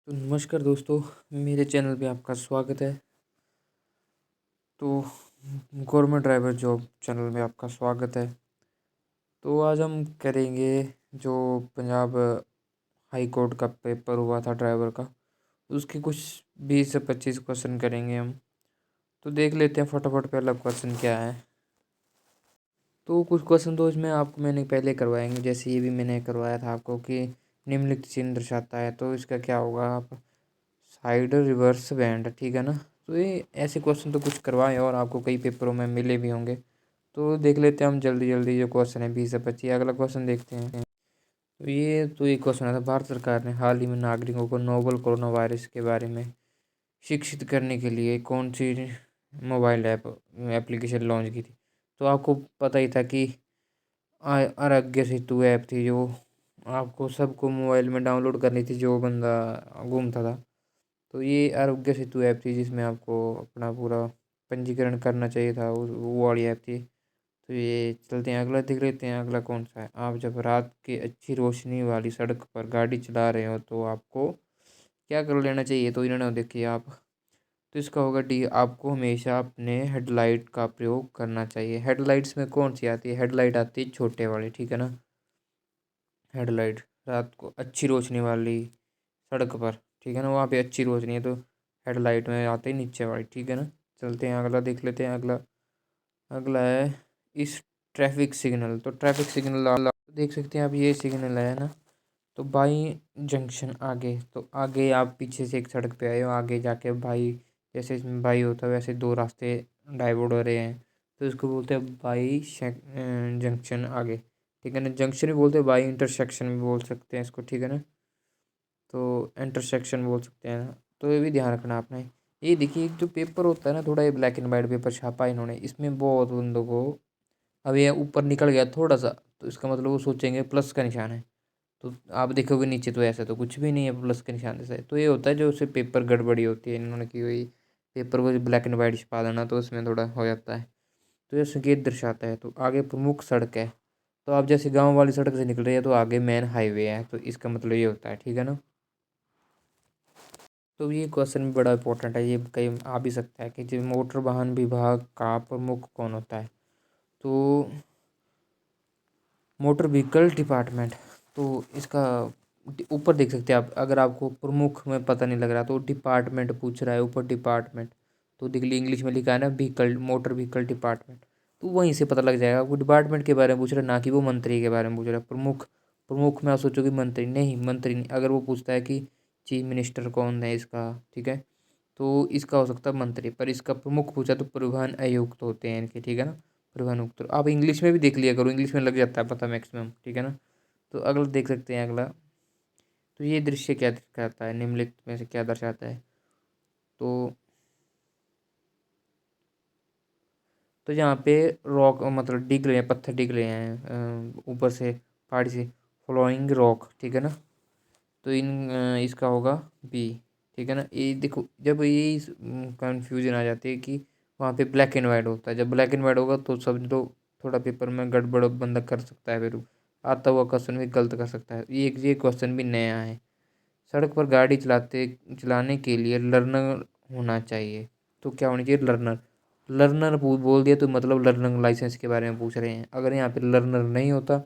तो नमस्कार दोस्तों, मेरे चैनल पे आपका स्वागत है। तो गवर्नमेंट ड्राइवर जॉब चैनल में आपका स्वागत है। तो आज हम करेंगे जो पंजाब हाई कोर्ट का पेपर हुआ था ड्राइवर का, उसके कुछ 20 से 25 क्वेश्चन करेंगे हम। तो देख लेते हैं फटाफट पहला क्वेश्चन क्या है। तो कुछ क्वेश्चन तो इसमें आपको मैंने पहले करवाएंगे, जैसे ये भी मैंने करवाया था आपको कि निम्नलिखित चिन्ह दर्शाता है, तो इसका क्या होगा। आप साइड रिवर्स बैंड, ठीक है ना। तो ये ऐसे क्वेश्चन तो कुछ करवाएं और आपको कई पेपरों में मिले भी होंगे। तो देख लेते हैं हम जल्दी जल्दी जो क्वेश्चन है 20 से 25। अगला क्वेश्चन देखते हैं। तो ये क्वेश्चन है था, भारत सरकार ने हाल ही में नागरिकों को नोवल कोरोना वायरस के बारे में शिक्षित करने के लिए कौन सी मोबाइल एप्लीकेशन लॉन्च की थी। तो आपको पता ही था कि आरोग्य सेतु ऐप थी, जो आपको सबको मोबाइल में डाउनलोड करनी थी जो बंदा घूमता था। तो ये आरोग्य सेतु ऐप थी जिसमें आपको अपना पूरा पंजीकरण करना चाहिए था, वो वाली ऐप थी। तो ये चलते हैं अगला, देख लेते हैं अगला कौन सा है। आप जब रात के अच्छी रोशनी वाली सड़क पर गाड़ी चला रहे हो तो आपको क्या कर लेना चाहिए। तो इन्होंने देखिए आप, तो इसका होगा डी, आपको हमेशा अपने हेडलाइट का प्रयोग करना चाहिए। हेडलाइट्स में कौन सी आती है, हेडलाइट आती है छोटे वाली, ठीक है ना। हेडलाइट रात को अच्छी रोशनी वाली सड़क पर, ठीक है ना, वहाँ पे अच्छी रोशनी है तो हेडलाइट में आते ही नीचे वाली, ठीक है ना। चलते हैं अगला, देख लेते हैं अगला। अगला है इस ट्रैफिक सिग्नल। तो ट्रैफक सिग्नल देख सकते हैं आप, ये सिग्नल है ना। तो बाई जंक्शन आगे, तो आगे आप पीछे से एक सड़क पे आए हो, आगे जाके भाई, जैसे इसमें भाई होता है वैसे दो रास्ते डाइवर्ट हो रहे हैं, तो इसको बोलते हैं बाई जंक्शन आगे, ठीक है ना। जंक्शन भी बोलते हैं, बाई इंटरसेक्शन भी बोल सकते हैं इसको, ठीक है ना। तो इंटरसेक्शन बोल सकते हैं। तो ये भी ध्यान रखना आपने। ये देखिए, एक जो पेपर होता है ना, थोड़ा ये ब्लैक एंड वाइट पेपर छापा इन्होंने, इसमें बहुत बंदों को, अब ये ऊपर निकल गया थोड़ा सा, तो इसका मतलब वो सोचेंगे प्लस का निशान है। तो आप देखोगे नीचे तो ऐसा तो कुछ भी नहीं है प्लस के निशान से। तो ये होता है जो उससे पेपर गड़बड़ी होती है इन्होंने की हुई, पेपर को ब्लैक एंड वाइट छपा देना, तो उसमें थोड़ा हो जाता है। तो ये संकेत दर्शाता है। तो आगे प्रमुख सड़क है, तो आप जैसे गांव वाली सड़क से निकल रहे हैं तो आगे मेन हाईवे है, तो इसका मतलब ये होता है, ठीक है ना। तो ये क्वेश्चन भी बड़ा इंपॉर्टेंट है, ये कहीं आ भी सकता है कि जो मोटर वाहन विभाग का प्रमुख कौन होता है। तो मोटर व्हीकल डिपार्टमेंट। तो इसका ऊपर देख सकते हैं आप, अगर आपको प्रमुख में पता नहीं लग रहा तो डिपार्टमेंट पूछ रहा है ऊपर, डिपार्टमेंट। तो देख लीजिए इंग्लिश में लिखा है ना व्हीकल, मोटर व्हीकल डिपार्टमेंट। तो वहीं से पता लग जाएगा आपको, डिपार्टमेंट के बारे में पूछ रहा है ना कि वो मंत्री के बारे में पूछ रहा है। प्रमुख, प्रमुख में आप सोचोगे मंत्री, नहीं मंत्री नहीं। अगर वो पूछता है कि चीफ मिनिस्टर कौन है इसका, ठीक है, तो इसका हो सकता है मंत्री, पर इसका प्रमुख पूछा तो परिवहन आयुक्त होते हैं इनके, ठीक है ना। परिवहन आयुक्त आप इंग्लिश में भी देख लिया करो, इंग्लिश में लग जाता है पता मैक्सिमम, ठीक है ना। तो अगला देख सकते हैं अगला। तो ये दृश्य क्या दिखाता है, निम्नलिखित में से क्या दर्शाता है। तो यहाँ पे रॉक मतलब डिग रहे हैं, पत्थर डिग रहे हैं ऊपर से पहाड़ी से, फ्लोइंग रॉक, ठीक है ना। तो इसका होगा बी, ठीक है ना। ये देखो, जब ये कंफ्यूजन आ जाती है कि वहाँ पे ब्लैक एंड वाइट होता है, जब ब्लैक एंड वाइट होगा तो समझ लो थोड़ा पेपर में गड़बड़ बंदा कर सकता है, फिर आता हुआ क्वेश्चन भी गलत कर सकता है। ये क्वेश्चन भी नया है। सड़क पर गाड़ी चलाने के लिए लर्नर होना चाहिए। तो क्या होना चाहिए, लर्नर। लर्नर बोल दिया तो मतलब लर्निंग लाइसेंस के बारे में पूछ रहे हैं। अगर यहाँ पे लर्नर नहीं होता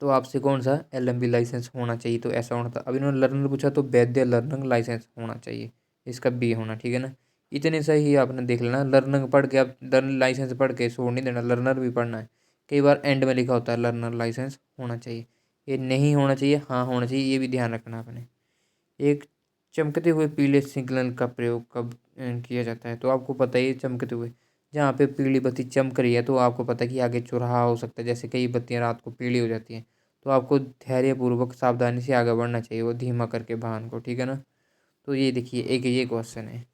तो आपसे कौन सा एलएमबी लाइसेंस होना चाहिए, तो ऐसा होना था। अब इन्होंने लर्नर पूछा तो वैद्य लर्निंग लाइसेंस होना चाहिए, इसका बी होना, ठीक है ना। इतने सही ही आपने देख लेना, लर्निंग पढ़ के आप लर्निंग लाइसेंस पढ़ के छोड़ नहीं देना, लर्नर भी पढ़ना है। कई बार एंड में लिखा होता है लर्नर लाइसेंस होना चाहिए, ये नहीं होना चाहिए, हाँ होना चाहिए, ये भी ध्यान रखना आपने। एक चमकते हुए पीले सिग्नल का प्रयोग कब किया जाता है। तो आपको पता ही है, चमकते हुए, जहाँ पे पीली बत्ती चमक रही है तो आपको पता है कि आगे चौराहा हो सकता है। जैसे कई बत्तियां रात को पीली हो जाती हैं, तो आपको धैर्यपूर्वक सावधानी से आगे बढ़ना चाहिए, वो धीमा करके वाहन को, ठीक है ना। तो ये देखिए एक ये क्वेश्चन है।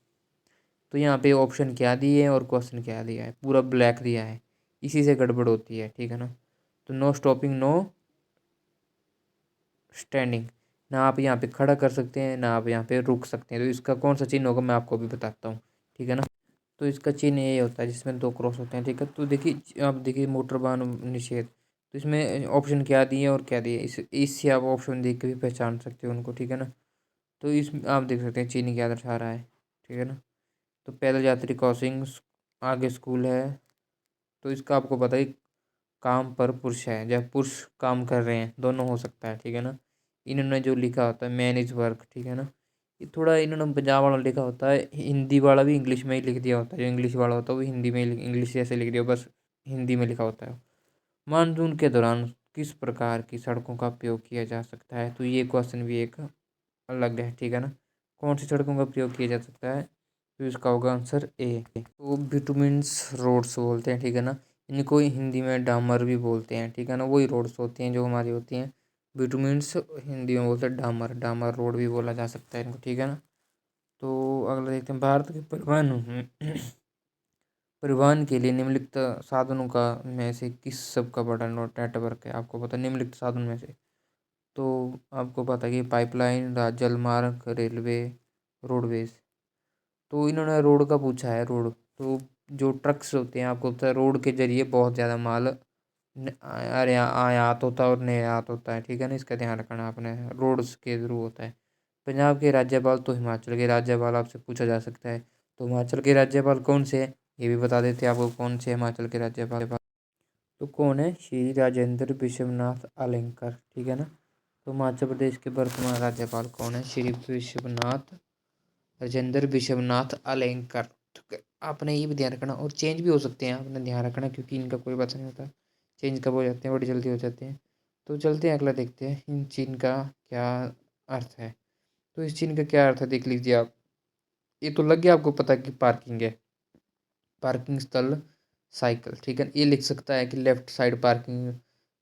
तो यहाँ पे ऑप्शन क्या दिए हैं और क्वेश्चन क्या दिया है, पूरा ब्लैक दिया है, इसी से गड़बड़ होती है, ठीक है ना। तो नो स्टॉपिंग, नो स्टैंडिंग, ना आप यहाँ पे खड़ा कर सकते हैं ना आप यहाँ पे रुक सकते हैं। तो इसका कौन सा चिन्ह होगा मैं आपको भी बताता हूँ, ठीक है ना। तो इसका चिन्ह ये होता है जिसमें दो क्रॉस होते हैं, ठीक है। तो देखिए आप देखिए मोटर वाहन निषेध, तो इसमें ऑप्शन क्या दिए और क्या दिए, इससे आप ऑप्शन देख के भी पहचान सकते हो उनको, ठीक है ना। तो इसमें आप देख सकते हैं चीनी क्या दर्शा रहा है, ठीक है ना। तो पैदल यात्री क्रॉसिंग, आगे स्कूल है। तो इसका आपको पता ही, काम पर पुरुष है, जब पुरुष काम कर रहे हैं, दोनों हो सकता है, ठीक है ना। इन्होंने जो लिखा होता है मैन इज वर्क, ठीक है ना। ये थोड़ा इन्होंने पंजाब वाला लिखा होता है, हिंदी वाला भी इंग्लिश में ही लिख दिया होता है, जो इंग्लिश वाला होता है वो हिंदी में इंग्लिश जैसे लिख दिया, बस हिंदी में लिखा होता है। मानसून के दौरान किस प्रकार की सड़कों का उपयोग किया जा सकता है, तो ये क्वेश्चन भी एक अलग है, ठीक है ना। कौन सी सड़कों का प्रयोग किया जा सकता है, तो इसका होगा आंसर ए। तो बिटुमिन्स रोड्स बोलते हैं, ठीक है ना। इनको हिंदी में डामर भी बोलते हैं, ठीक है ना। वही रोड्स होती हैं जो हमारी होती हैं। बिटुमिन्स हिंदी में बोलते हैं डामर, डामर रोड भी बोला जा सकता है इनको, ठीक है ना। तो अगला देखते हैं, भारत के परिवहन परिवहन के लिए निम्नलिखित साधनों का में से किस सब का बड़ा नेटवर्क है, आपको पता है निम्नलिखित साधन में से। तो आपको पता है कि पाइपलाइन, जलमार्ग, रेलवे, रोडवेज। तो इन्होंने रोड का पूछा है, रोड। तो जो ट्रक्स होते हैं, आपको पता है रोड के जरिए बहुत ज़्यादा माल अरे आयात होता है और निर्यात होता है, ठीक है ना। इसका ध्यान रखना आपने, रोड्स के थ्रू होता है। पंजाब के राज्यपाल, तो हिमाचल के राज्यपाल आपसे पूछा जा सकता है। तो हिमाचल के राज्यपाल कौन से हैं, ये भी बता देते हैं आपको, कौन से हिमाचल के राज्यपाल। तो कौन है, श्री राजेंद्र विश्वनाथ आलेंकर, ठीक है ना। तो हिमाचल प्रदेश के वर्तमान राज्यपाल कौन है, श्री विश्वनाथ राजेंद्र विश्वनाथ आलेंकर। तो आपने ये भी ध्यान रखना, और चेंज भी हो सकते हैं, आपने ध्यान रखना, क्योंकि इनका कोई पता नहीं होता चेंज कब हो जाते हैं, बड़ी जल्दी हो जाते हैं। तो चलते हैं अगला देखते हैं, इन चिन्ह का क्या अर्थ है। तो इस चिन्ह का क्या अर्थ है देख लीजिए आप। ये तो लग गया आपको पता कि पार्किंग है, पार्किंग स्थल साइकिल, ठीक है। ये लिख सकता है कि लेफ्ट साइड पार्किंग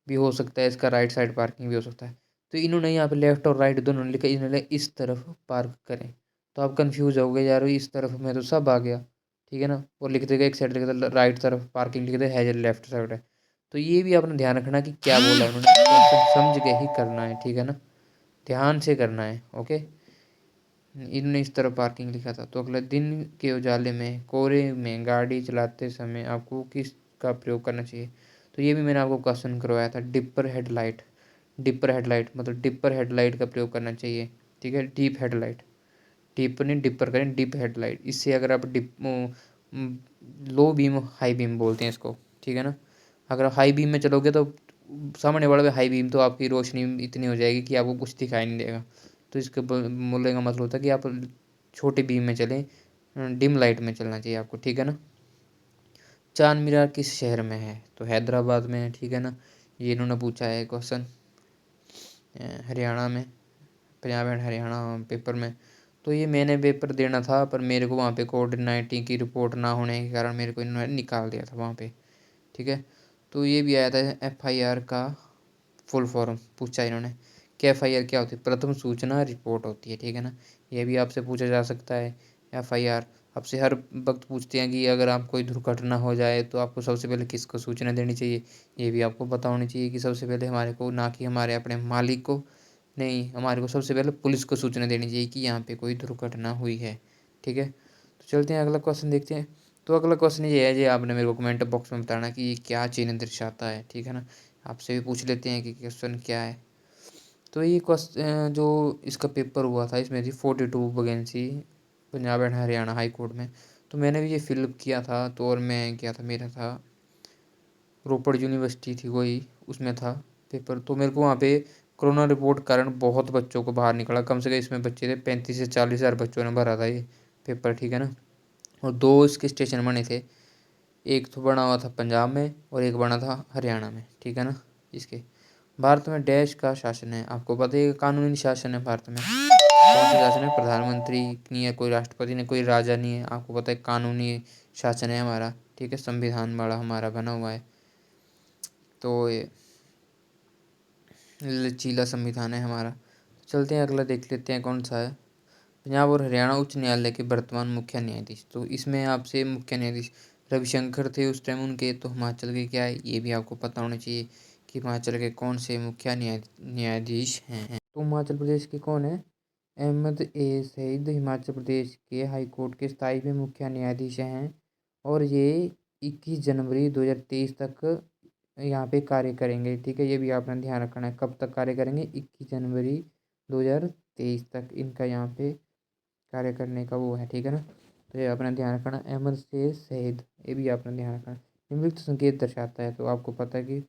भी हो सकता है, इसका राइट साइड पार्किंग भी हो सकता है। तो इन्होंने यहाँ पे लेफ्ट और राइट दोनों लिखा, इन्होंने इस तरफ पार्क करें। तो आप कंफ्यूज हो गए यार, इस तरफ में तो सब आ गया, ठीक है ना। वो लिख देगा एक साइड लिख देगा राइट तरफ पार्किंग, लिख दे है लेफ्ट साइड है। तो ये भी आपने ध्यान रखना कि क्या बोला है उन्होंने, क्वेश्चन समझ के ही करना है, ठीक है ना। ध्यान से करना है, ओके। इन्होंने इस तरह पार्किंग लिखा था। तो अगला, दिन के उजाले में, कोहरे में गाड़ी चलाते समय आपको किस का प्रयोग करना चाहिए। तो ये भी मैंने आपको क्वेश्चन करवाया था, डिपर हेडलाइट। डिपर हेडलाइट मतलब डिपर हेडलाइट का प्रयोग करना चाहिए, ठीक है। डीप हेडलाइट, डीप नहीं डिपर करें, डीप हेडलाइट। इससे अगर आप dip low beam high beam बोलते हैं इसको, ठीक है ना। अगर आप हाई बीम में चलोगे तो सामने वाले में हाई बीम, तो आपकी रोशनी इतनी हो जाएगी कि आपको कुछ दिखाई नहीं देगा। तो इसके बोलने का मतलब होता है कि आप छोटे बीम में चलें, डिम लाइट में चलना चाहिए आपको, ठीक है ना। चांद मीनार किस शहर में है, तो हैदराबाद में है, ठीक है ना। ये इन्होंने पूछा है क्वेश्चन हरियाणा में, पंजाब एंड हरियाणा पेपर में। तो ये मैंने पेपर देना था, पर मेरे को वहाँ पे कोविड-19 की रिपोर्ट ना होने के कारण मेरे को इन्होंने निकाल दिया था वहाँ पे, ठीक है। तो ये भी आया था, एफआईआर का फुल फॉर्म पूछा इन्होंने कि एफआईआर क्या होती है, प्रथम सूचना रिपोर्ट होती है, ठीक है ना। ये भी आपसे पूछा जा सकता है। एफआईआर आपसे हर वक्त पूछते हैं कि अगर आप कोई दुर्घटना हो जाए तो आपको सबसे पहले किसको सूचना देनी चाहिए। ये भी आपको पता होनी चाहिए कि सबसे पहले हमारे को, ना कि हमारे अपने मालिक को, नहीं, हमारे को सबसे पहले पुलिस को सूचना देनी चाहिए कि यहाँ पे कोई दुर्घटना हुई है, ठीक है। तो चलते हैं अगला क्वेश्चन देखते हैं। तो अगला क्वेश्चन ये है, जी आपने मेरे को कमेंट बॉक्स में बताना कि ये क्या चिन्ह दर्शाता है, ठीक है ना। आपसे भी पूछ लेते हैं कि क्वेश्चन क्या है। तो ये क्वेश्चन जो इसका पेपर हुआ था, इसमें थी 42 vacancy Punjab and Haryana high court में। तो मैंने भी ये फिलअप किया था, तो और मैं क्या था, मेरा था रोपड़ यूनिवर्सिटी थी कोई, उसमें था पेपर। तो मेरे को वहाँ पे कोरोना रिपोर्ट कारण बहुत बच्चों को बाहर निकला, कम से कम इसमें बच्चे थे 35 से 40 हज़ार बच्चों ने भरा था ये पेपर, ठीक है ना। और दो इसके स्टेशन बने थे, एक तो बना हुआ था पंजाब में और एक बना था हरियाणा में, ठीक है ना। इसके भारत में डैश का शासन है, आपको पता है कानूनी शासन है भारत में। कौन सा शासन है, प्रधानमंत्री नहीं है, कोई राष्ट्रपति नहीं, कोई राजा नहीं है, आपको पता है कानूनी शासन है हमारा, ठीक है। संविधान बड़ा हमारा बना हुआ है, तो ये लचीला संविधान है हमारा। चलते हैं अगला देख लेते हैं कौन सा है। पंजाब और हरियाणा उच्च न्यायालय के वर्तमान मुख्य न्यायाधीश, तो इसमें आपसे मुख्य न्यायाधीश रविशंकर थे उस टाइम उनके। तो हिमाचल के क्या है, ये भी आपको पता होना चाहिए कि हिमाचल के कौन से मुख्य न्यायाधीश हैं। तो हिमाचल प्रदेश के कौन है, अहमद ए सईद हिमाचल प्रदेश के हाई कोर्ट के 27वें मुख्य न्यायाधीश हैं। और ये 21 जनवरी 2023 तक यहाँ पे कार्य करेंगे, ठीक है। ये भी आपने ध्यान रखना है, कब तक कार्य करेंगे, 21 जनवरी 2023 23 तक इनका यहाँ पे कार्य करने का वो है, ठीक है ना। तो ये अपना ध्यान रखना। अहमद से शहीद, ये भी अपना ध्यान रखना। निम्नलिखित संकेत दर्शाता है, तो आपको पता है कि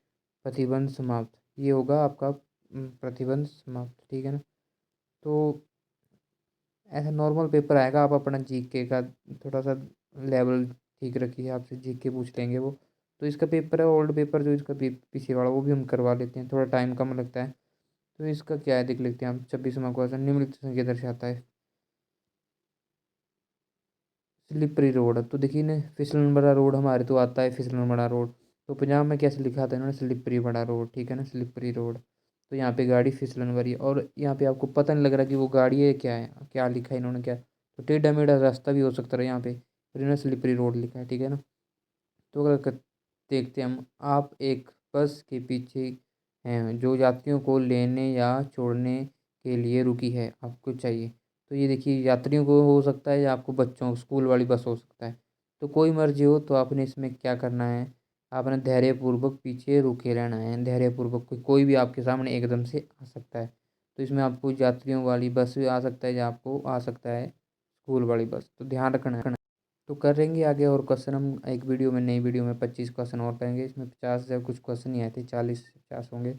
प्रतिबंध समाप्त, ये होगा आपका प्रतिबंध समाप्त, ठीक है ना। तो ऐसा नॉर्मल पेपर आएगा, आप अपना जीके का थोड़ा सा लेवल ठीक रखिए, आपसे जीके पूछ लेंगे वो। तो इसका पेपर है ओल्ड पेपर, जो इसका पीछे वाला, वो भी हम करवा लेते हैं, थोड़ा टाइम कम लगता है। तो इसका क्या है देख लेते हैं हम। 26वां क्वेश्चन, निम्नलिखित संकेत दर्शाता है स्लिपरी रोड। तो देखिए ना, फिसलन बड़ा रोड हमारे तो आता है फिसलन बड़ा रोड। तो पंजाब में कैसे लिखा था इन्होंने, स्लिपरी बड़ा रोड, ठीक है ना, स्लिपरी रोड। तो यहाँ पे गाड़ी फिसलन वाली है, और यहाँ पे आपको पता नहीं लग रहा कि वो गाड़ी है क्या है, क्या लिखा है इन्होंने क्या। तो टेढ़ा मेढ़ा रास्ता भी हो सकता है यहाँ पे, पर इन्होंने स्लिपरी रोड लिखा है, ठीक है ना। तो अगर देखते हैं हम, आप एक बस के पीछे हैं जो यात्रियों को लेने या छोड़ने के लिए रुकी है, आपको चाहिए। तो ये देखिए, यात्रियों को हो सकता है या आपको बच्चों स्कूल वाली बस हो सकता है। तो कोई मर्जी हो, तो आपने इसमें क्या करना है, आपने धैर्यपूर्वक पीछे रुके रहना है। धैर्यपूर्वक, कोई भी आपके सामने एकदम से आ सकता है। तो इसमें आपको यात्रियों वाली बस भी आ सकता है या आपको आ सकता है स्कूल वाली बस, तो ध्यान रखना है। तो करेंगे आगे और क्वेश्चन हम एक वीडियो में, नई वीडियो में 25 क्वेश्चन और करेंगे। इसमें 50 से कुछ क्वेश्चन ही आए थे, 40-50 होंगे।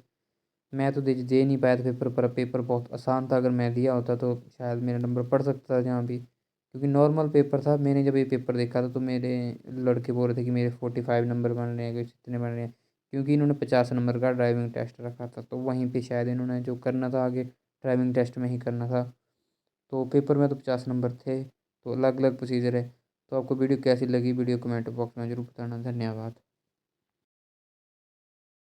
मैं तो दे नहीं पाया था पेपर, पर पेपर बहुत आसान था। अगर मैं दिया होता तो शायद मेरा नंबर पड़ सकता था जहाँ भी, क्योंकि नॉर्मल पेपर था। मैंने जब ये पेपर देखा था तो मेरे लड़के बोल रहे थे कि मेरे 45 नंबर बन रहे हैं, कुछ इतने बन रहे हैं, क्योंकि इन्होंने 50 नंबर का ड्राइविंग टेस्ट रखा था। तो वहीं पे शायद इन्होंने जो करना था आगे ड्राइविंग टेस्ट में ही करना था। तो पेपर में तो 50 नंबर थे। तो अलग अलग प्रोसीजर है। तो आपको वीडियो कैसी लगी, वीडियो कमेंट बॉक्स में जरूर बताना। धन्यवाद।